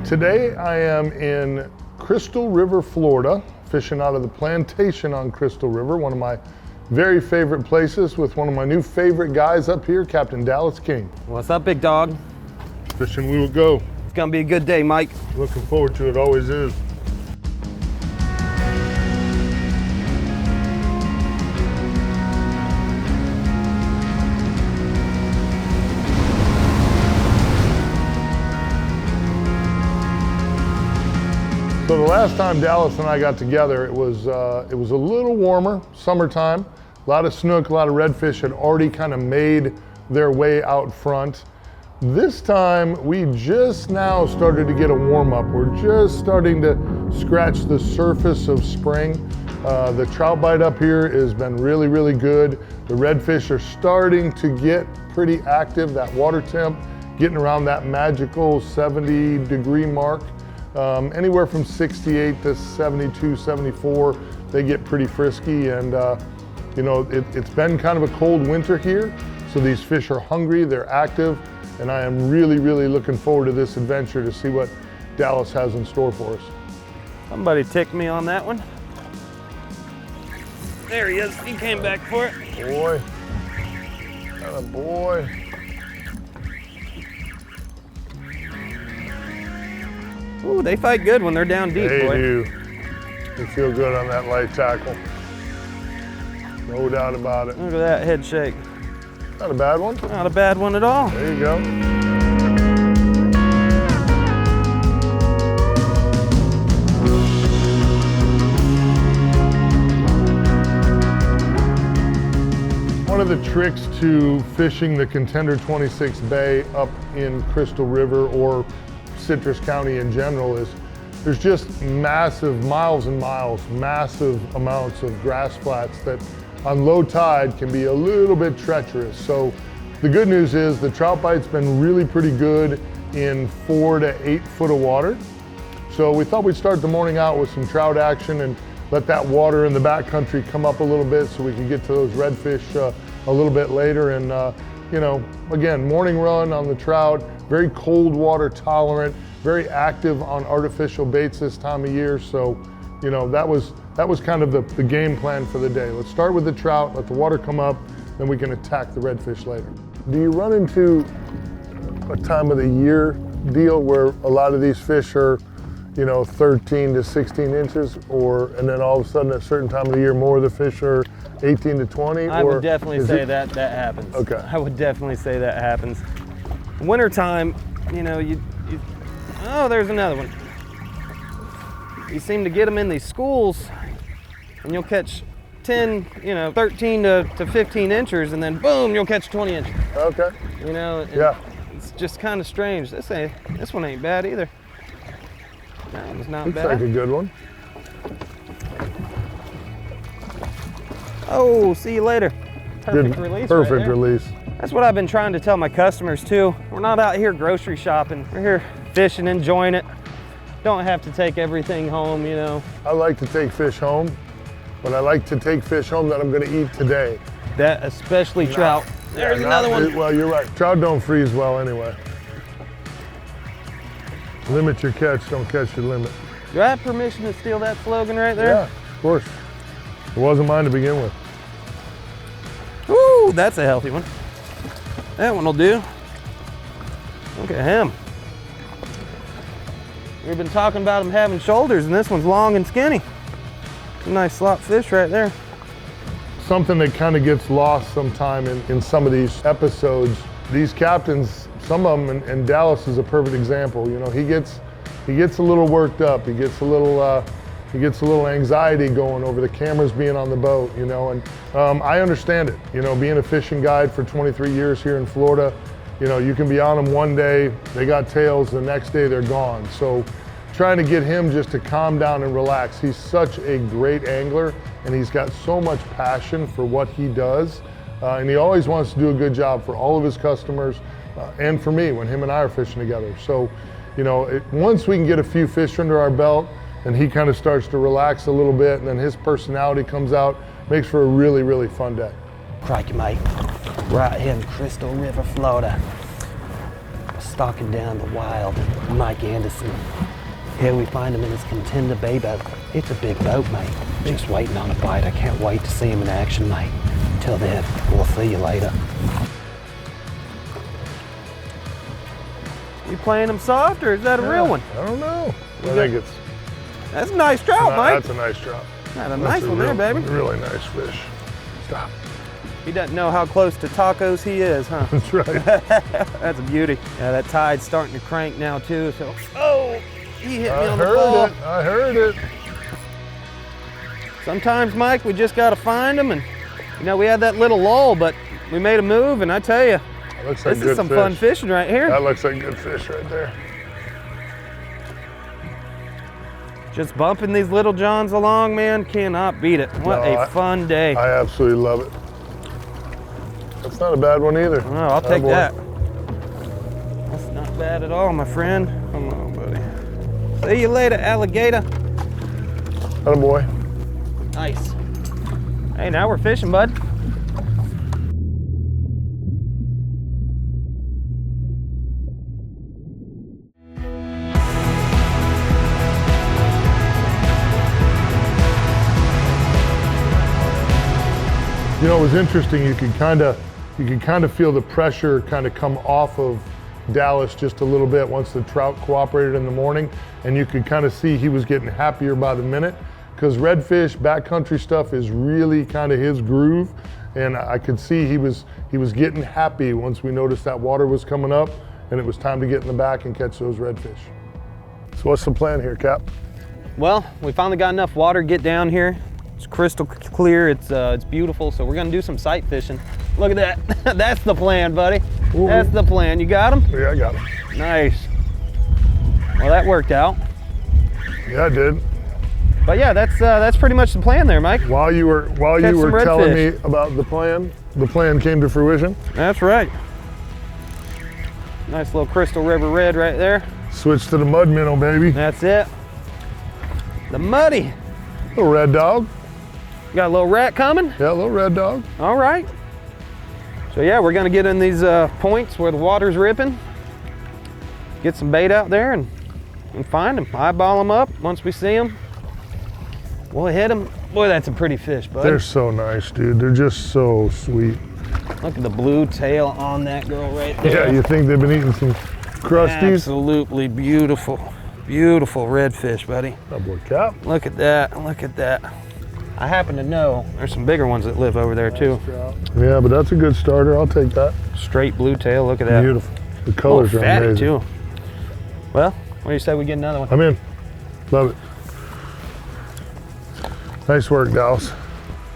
Today I am in Crystal River, Florida, fishing out of the Plantation on Crystal River, one of my very favorite places with one of my new favorite guys up here, Captain Dallas King. What's up, big dog? Fishing we will go. It's gonna be a good day, Mike. Looking forward to it, always is. So the last time Dallas and I got together, it was a little warmer, summertime. A lot of snook, a lot of redfish had already kind of made their way out front. This time, we just now started to get a warm up. We're just starting to scratch the surface of spring. The trout bite up here has been really, really good. The redfish are starting to get pretty active. That water temp getting around that magical 70-degree mark. Anywhere from 68 to 72, 74, they get pretty frisky. And you know, it's been kind of a cold winter here, so these fish are hungry, they're active, and I am really, really looking forward to this adventure to see what Dallas has in store for us. Somebody ticked me on that one. There he is, he came back for it. Boy, atta boy. Ooh, they fight good when they're down deep, They boy. do. They feel good on that light tackle. No doubt about it. Look at that head shake. Not a bad one. Not a bad one at all. There you go. One of the tricks to fishing the Contender 26 Bay up in Crystal River or Citrus County in general is there's just massive, miles and miles, massive amounts of grass flats that on low tide can be a little bit treacherous. So the good news is the trout bite's been really pretty good in 4 to 8 foot of water. So we thought we'd start the morning out with some trout action and let that water in the backcountry come up a little bit so we can get to those redfish a little bit later. And you know, again, morning run on the trout, very cold water tolerant, very active on artificial baits this time of year. So, you know, that was kind of the game plan for the day. Let's start with the trout, let the water come up, then we can attack the redfish later. Do you run into a time of the year deal where a lot of these fish are, you know, 13 to 16 inches, and then all of a sudden at a certain time of the year more of the fish are 18 to 20? I would definitely say that happens. Okay. I would definitely say that happens. Wintertime, you know, oh, there's another one. You seem to get them in these schools and you'll catch 10, you know, 13 to 15 inches and then boom, you'll catch 20 inches. Okay. You know, yeah. It's just kind of strange. This one ain't bad either. That one's not Looks bad. like a good one. Oh, see you later. Perfect Good, release. perfect right there. release. That's what I've been trying to tell my customers too. We're not out here grocery shopping. We're here fishing, enjoying it. Don't have to take everything home, you know. I like to take fish home, but I like to take fish home that I'm going to eat today. That especially trout. There's another one. Well, you're right. Trout don't freeze well anyway. Limit your catch, don't catch your limit. Do I have permission to steal that slogan right there? Yeah, of course. It wasn't mine to begin with. Ooh, that's a healthy one. That one will do. Look at him. We've been talking about him having shoulders, and this one's long and skinny. It's a nice slot fish right there. Something that kind of gets lost sometime in some of these episodes. These captains, some of them, and Dallas is a perfect example. You know, he gets a little worked up. He gets a little anxiety going over the cameras being on the boat. You know, and I understand it. You know, being a fishing guide for 23 years here in Florida, you know, you can be on them one day, they got tails, the next day they're gone. So trying to get him just to calm down and relax. He's such a great angler and he's got so much passion for what he does. And he always wants to do a good job for all of his customers and for me when him and I are fishing together. So, you know, once we can get a few fish under our belt and he kind of starts to relax a little bit and then his personality comes out, makes for a really, really fun day. Crikey, mate. Right here in Crystal River, Florida. stalking down the wild Mike Anderson. Here we find him in his contender bay boat. It's a big boat, mate. Just waiting on a bite. I can't wait to see him in action, mate. Till then, we'll see you later. You playing him soft, or is that a real one? I don't know. I think it's... That's a nice trout, Mike. That's a nice trout. That's a nice one there, baby. Really nice fish. Stop. He doesn't know how close to tacos he is, huh? That's right. That's a beauty. Yeah, that tide's starting to crank now, too, so... Oh! He hit me on the I ball. heard it. I heard it. Sometimes, Mike, we just got to find them, and, you know, we had that little lull, but we made a move, and I tell you, Looks like this good is some fish. fun fishing right here. That looks like good fish right there. Just bumping these little johns along, man, cannot beat it. What a fun day. I absolutely love it. That's not a bad one either. Oh, I'll take that. That's not bad at all, my friend. Come on, buddy. See you later, alligator. Attaboy. Nice. Hey, now we're fishing, bud. You know, it was interesting. You could kind of feel the pressure kind of come off of Dallas just a little bit once the trout cooperated in the morning, and you could kind of see he was getting happier by the minute, because redfish, backcountry stuff is really kind of his groove, and I could see he was getting happy once we noticed that water was coming up, and it was time to get in the back and catch those redfish. So what's the plan here, Cap? Well, we finally got enough water to get down here. It's crystal clear, it's beautiful, so we're gonna do some sight fishing. Look at that, that's the plan, buddy. Ooh. That's the plan, you got him? Yeah, I got him. Nice. Well, that worked out. Yeah, it did. But yeah, that's pretty much the plan there, Mike. While you were telling me about the plan came to fruition. That's right. Nice little Crystal River red right there. Switch to the mud minnow, baby. That's it. The muddy. Little red dog. You got a little rat coming? Yeah, a little red dog. All right. So yeah, we're gonna get in these points where the water's ripping, get some bait out there and find them, eyeball them up. Once we see them, we'll hit them. Boy, that's a pretty fish, bud. They're so nice, dude. They're just so sweet. Look at the blue tail on that girl right there. Yeah, you think they've been eating some crusties? Absolutely beautiful, beautiful redfish, buddy. Oh boy, Cap. Look at that, look at that. I happen to know there's some bigger ones that live over there too. Yeah, but that's a good starter. I'll take that. Straight blue tail, look at that. Beautiful. The colors are fatty amazing. Too. Well, what do you say we get another one? I'm in. Love it. Nice work, Dallas.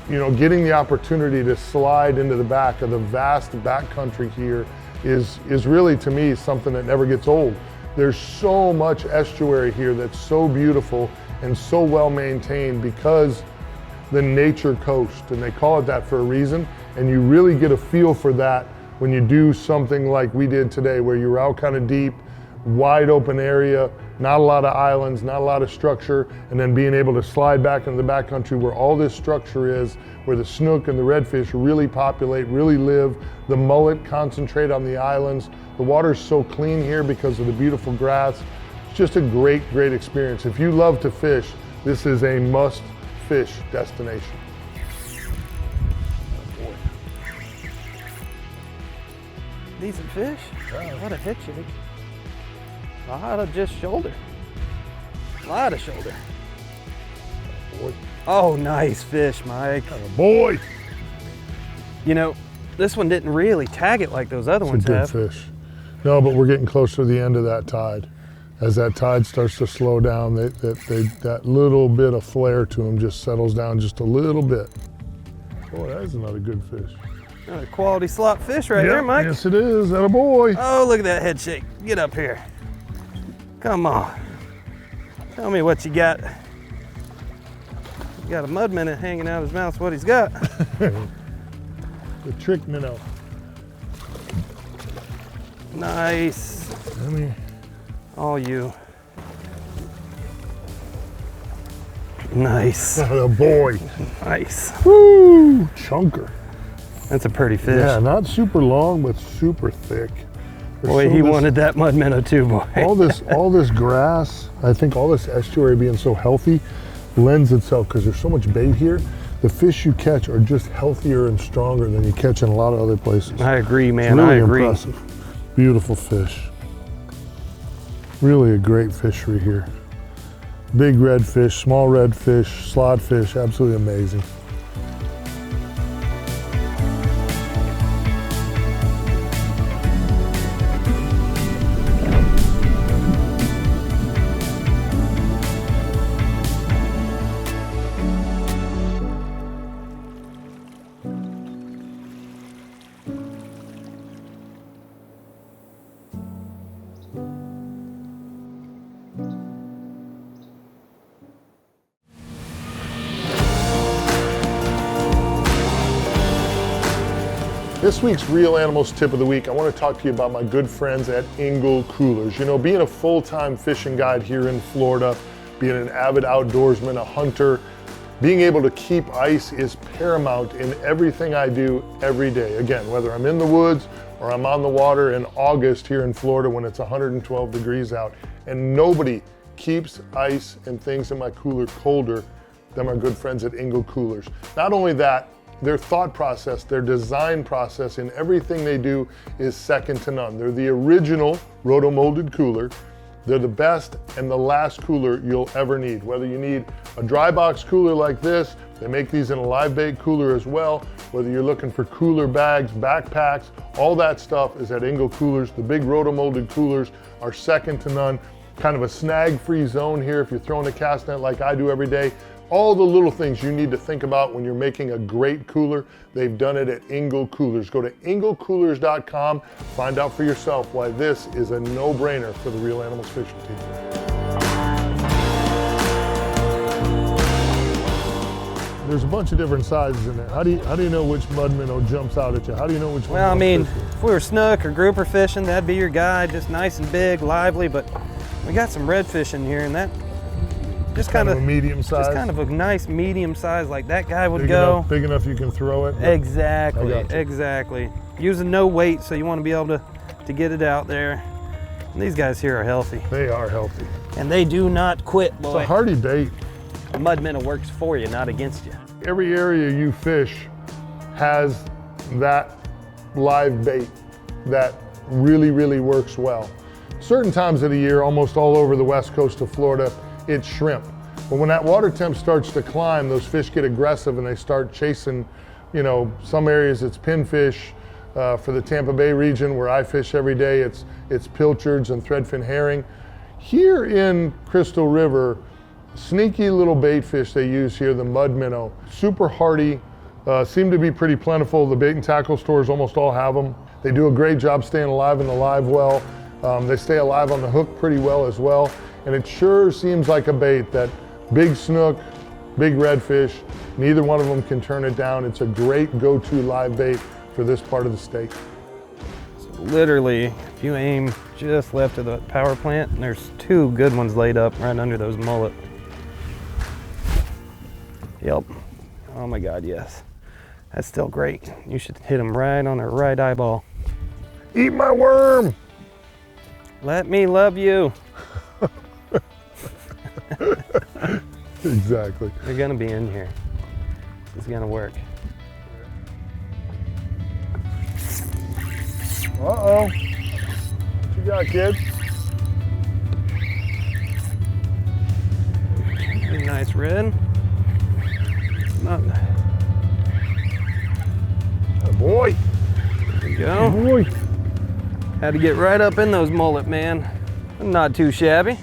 You know, getting the opportunity to slide into the back of the vast backcountry here is really, to me, something that never gets old. There's so much estuary here that's so beautiful and so well maintained because the nature coast, and they call it that for a reason, and you really get a feel for that when you do something like we did today, where you're out kind of deep, wide open area, not a lot of islands, not a lot of structure, and then being able to slide back into the backcountry where all this structure is, where the snook and the redfish really populate, really live, the mullet concentrate on the islands. The water's so clean here because of the beautiful grass. It's just a great, great experience. If you love to fish, this is a must fish destination. Oh, Decent fish. Yeah. What a hit, Jake. A lot of just shoulder. A lot of shoulder. Boy. Oh, nice fish, Mike. Oh, boy. You know, this one didn't really tag it like those other ones have. It's a good fish. No, but we're getting close to the end of that tide. As that tide starts to slow down, that little bit of flare to them just settles down just a little bit. Boy, that is another good fish. Another quality slot fish right there, Mike. Yes, it is. That a boy. Oh, look at that head shake. Get up here. Come on. Tell me what you got. You got a mud minnow hanging out of his mouth. What he's got. The trick minnow. Nice. All you. Nice. Oh, boy. Nice. Woo! Chunker. That's a pretty fish. Yeah, not super long, but super thick. Boy, he wanted that mud minnow too, boy. all this grass, I think all this estuary being so healthy lends itself, because there's so much bait here. The fish you catch are just healthier and stronger than you catch in a lot of other places. I agree, man. It's really I agree. impressive. Beautiful fish. Really a great fishery here. Big redfish, small redfish, slot fish, absolutely amazing. This week's Real Animals Tip of the Week, I want to talk to you about my good friends at Engel Coolers. You know, being a full-time fishing guide here in Florida, being an avid outdoorsman, a hunter, being able to keep ice is paramount in everything I do every day. Again, whether I'm in the woods or I'm on the water in August here in Florida when it's 112 degrees out, and nobody keeps ice and things in my cooler colder than my good friends at Engel Coolers. Not only that, their thought process, their design process in everything they do is second to none. They're the original roto-molded cooler. They're the best and the last cooler you'll ever need. Whether you need a dry box cooler like this, they make these in a live bait cooler as well. Whether you're looking for cooler bags, backpacks, all that stuff is at Engel Coolers. The big roto-molded coolers are second to none. Kind of a snag-free zone here if you're throwing a cast net like I do every day. All the little things you need to think about when you're making a great cooler, they've done it at Engel Coolers. Go to engelcoolers.com, find out for yourself why this is a no-brainer for the Real Animals fishing team. There's a bunch of different sizes in there. How do you know which mud minnow jumps out at you? How do you know which one? Well, I mean, if we were snook or grouper fishing, that'd be your guy, just nice and big, lively, but we got some redfish in here, and that just kind of a medium size. Just kind of a nice medium size, like that guy would Big enough you can throw it. Exactly, exactly. Using no weight, so you want to be able to get it out there. And these guys here are healthy. They are healthy. And they do not quit, boy. It's a hardy bait. A mud minnow works for you, not against you. Every area you fish has that live bait that really, really works well. Certain times of the year, almost all over the west coast of Florida, it's shrimp. But when that water temp starts to climb, those fish get aggressive and they start chasing, you know, some areas it's pinfish. For the Tampa Bay region where I fish every day, it's pilchards and threadfin herring. Here in Crystal River, sneaky little bait fish they use here, the mud minnow, super hardy, seem to be pretty plentiful. The bait and tackle stores almost all have them. They do a great job staying alive in the live well. They stay alive on the hook pretty well as well. And it sure seems like a bait that big snook, big redfish, neither one of them can turn it down. It's a great go-to live bait for this part of the state. So literally, if you aim just left of the power plant, and there's two good ones laid up right under those mullet. Yep. Oh my God, yes. That's still great. You should hit them right on their right eyeball. Eat my worm! Let me love you. Exactly. They're gonna be in here. It's gonna work. Uh-oh. What you got, kid? Pretty nice red. Not... Oh boy. There we go. Oh boy. Had to get right up in those mullet, man. Not too shabby.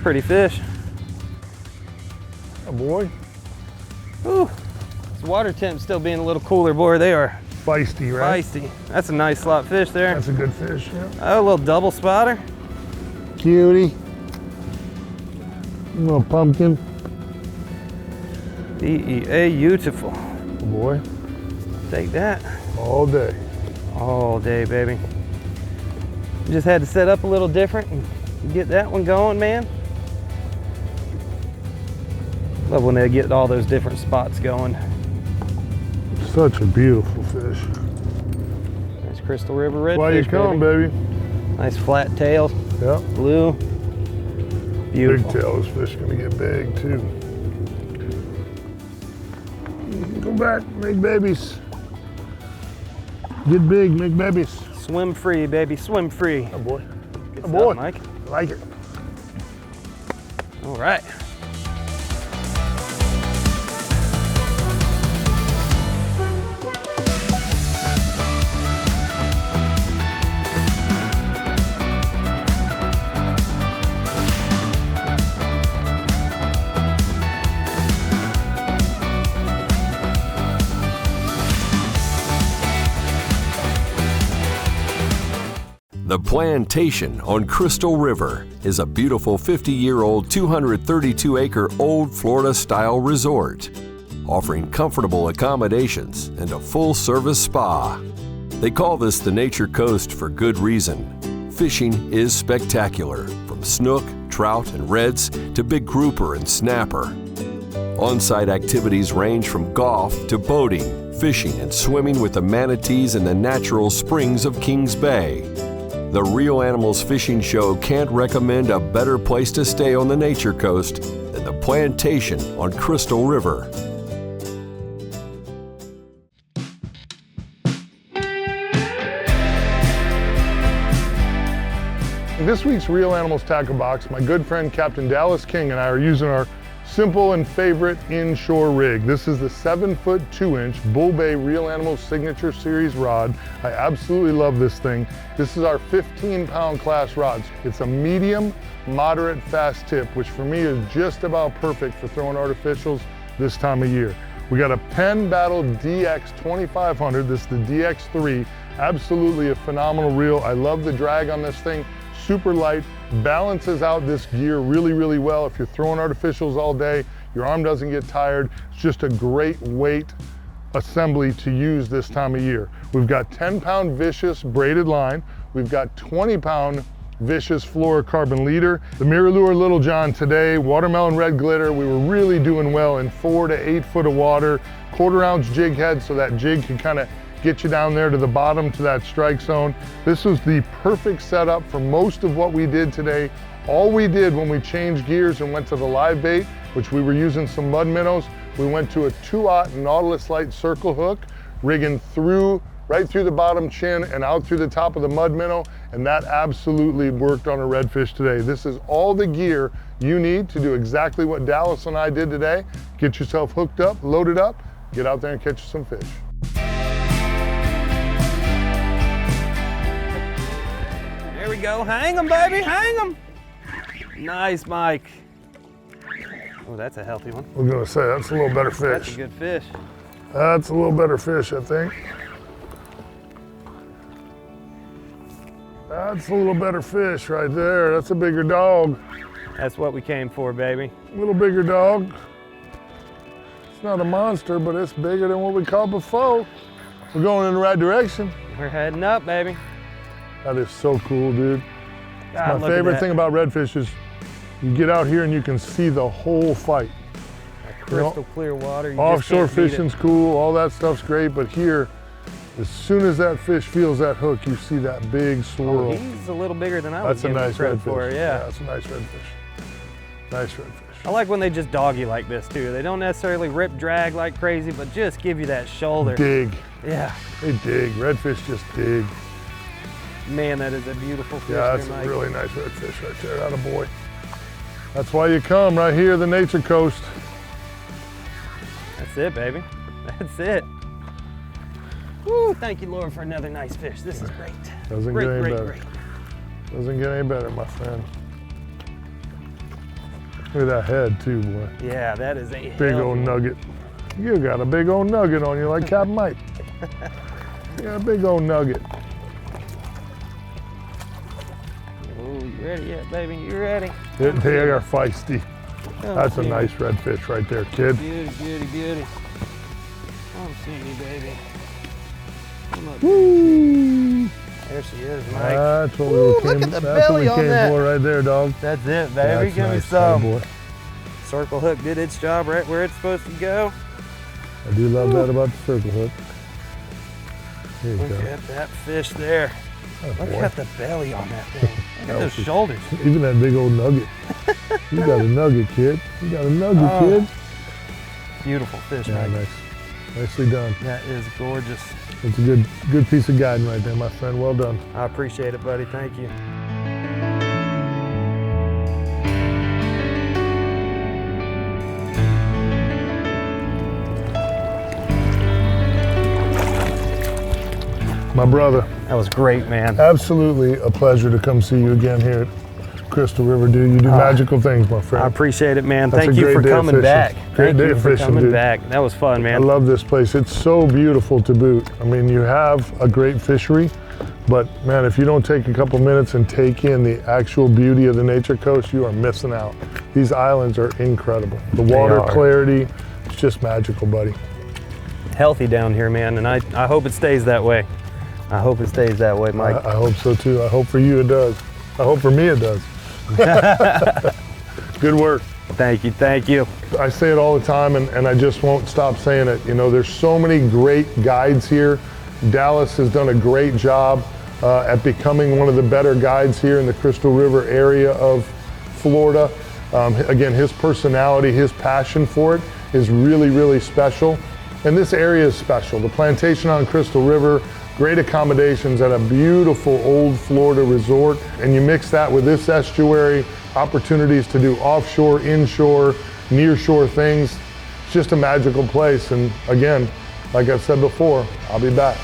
Pretty fish. Oh boy. Ooh. This water temp still being a little cooler, boy. They are Feisty, right? feisty. That's a nice slot fish there. That's a good fish, yeah. Oh, a little double spotter. Cutie. Little pumpkin. DEA, beautiful. Oh boy. Take that. All day. All day, baby. Just had to set up a little different and get that one going, man. Love when they get all those different spots going. Such a beautiful fish. There's Crystal River redfish. Why you come, baby? Nice flat tail, Yep. blue. Beautiful. Big tail, this fish gonna get big too. Go back, make babies. Get big, make babies. Swim free, baby, swim free. Oh boy. Good Oh stuff, boy. Mike. I like it. All right. The Plantation on Crystal River is a beautiful 50-year-old 232-acre old Florida-style resort, offering comfortable accommodations and a full-service spa. They call this the Nature Coast for good reason. Fishing is spectacular, from snook, trout, and reds to big grouper and snapper. On-site activities range from golf to boating, fishing, and swimming with the manatees in the natural springs of Kings Bay. The Real Animals Fishing Show can't recommend a better place to stay on the Nature Coast than the Plantation on Crystal River. In this week's Real Animals Tackle Box, my good friend Captain Dallas King and I are using our simple and favorite inshore rig. This is the 7-foot 2-inch Bull Bay Real Animals Signature Series rod. I absolutely love this thing. This is our 15-pound class rods. It's a medium, moderate, fast tip, which for me is just about perfect for throwing artificials this time of year. We got a Penn Battle DX 2500. This is the DX3. Absolutely a phenomenal reel. I love the drag on this thing. Super light, balances out this gear really, really well. If you're throwing artificials all day, your arm doesn't get tired. It's just a great weight assembly to use this time of year. We've got 10-pound Vicious braided line. We've got 20-pound Vicious fluorocarbon leader. The Mirror Little John today, watermelon red glitter. We were really doing well in 4 to 8 foot of water, 1/4 ounce jig head so that jig can kind of get you down there to the bottom to that strike zone. This was the perfect setup for most of what we did today. All we did when we changed gears and went to the live bait, which we were using some mud minnows, we went to a 2/0 Nautilus Light circle hook, rigging through, right through the bottom chin and out through the top of the mud minnow, and that absolutely worked on a redfish today. This is all the gear you need to do exactly what Dallas and I did today. Get yourself hooked up, loaded up, get out there and catch some fish. There we go. Hang them, baby. Hang them. Nice, Mike. Oh, that's a healthy one. I was gonna say, that's a little better That's a fish. good fish. That's a little better fish, I think. That's a little better fish right there. That's a bigger dog. That's what we came for, baby. A little bigger dog. It's not a monster, but it's bigger than what we caught before. We're going in the right direction. We're heading up, baby. That is so cool, dude. God, My look at favorite that. thing about redfish is you get out here and you can see the whole fight. Crystal clear water. You Offshore just can't beat it. fishing's cool, all that stuff's great, but here, as soon as that fish feels that hook, you see that big swirl. Oh, he's a little bigger than I was That's a giving him nice credit redfish. for. Yeah. That's a nice redfish. Nice redfish. I like when they just dog you like this too. They don't necessarily rip drag like crazy, but just give you that shoulder. Dig. Yeah. They dig. Redfish just dig. Man, that is a beautiful fish. Yeah, that's there, a Mike. really nice redfish right there. Attaboy. That's why you come right here, the Nature Coast. That's it, baby. That's it. Woo, thank you, Lord, for another nice fish. This is great. Doesn't Great, get any great, better. great. Doesn't get any better, my friend. Look at that head too, boy. Yeah, that is a Big hell old of a- nugget. You got a big old nugget on you like Captain Mike. You got a big old nugget. Oh, you ready yet, baby? You ready? They are feisty. Come That's a see nice redfish right there, kid. me. Beauty, beauty, beauty. Come see me, baby. Come up. Woo! There she is, Mike. That's what Ooh, we look came, at the that's what we belly on came that. for right there, dog. That's it, baby. That's Give me nice, some. boy. Circle hook did its job right where it's supposed to go. I do love that about the circle hook. There you Look go. at that fish there. Oh, Look boy. at the belly on that thing. Look at those shoulders. Even that big old nugget. You got a nugget, kid. You got a nugget, Oh. kid. Beautiful fish, Yeah, man. nice. Nicely done. That is gorgeous. It's a good piece of guiding right there, my friend. Well done. I appreciate it, buddy. Thank you. My brother, That was great, man. absolutely a pleasure to come see you again here at Crystal River, dude. You do magical things, my friend. I appreciate it, man. That's Thank a you great for day of coming fishing. back. Great Thank day you of for fishing, coming dude. back. That was fun, I man. love this place. It's so beautiful to boot. I mean, you have a great fishery, but man, if you don't take a couple minutes and take in the actual beauty of the nature coast, you are missing out. These islands are incredible. The water are. clarity, it's just magical, buddy. Healthy down here, man, and I hope it stays that way. I hope it stays that way, Mike. I hope so too. I hope for you it does. I hope for me it does. Good work. Thank you, thank you. I say it all the time, and I just won't stop saying it. You know, there's so many great guides here. Dallas has done a great job at becoming one of the better guides here in the Crystal River area of Florida. Again, his personality, his passion for it is really, really special. And this area is special. The Plantation on Crystal River, great accommodations at a beautiful old Florida resort. And you mix that with this estuary, opportunities to do offshore, inshore, nearshore things. It's just a magical place. And again, like I've said before, I'll be back.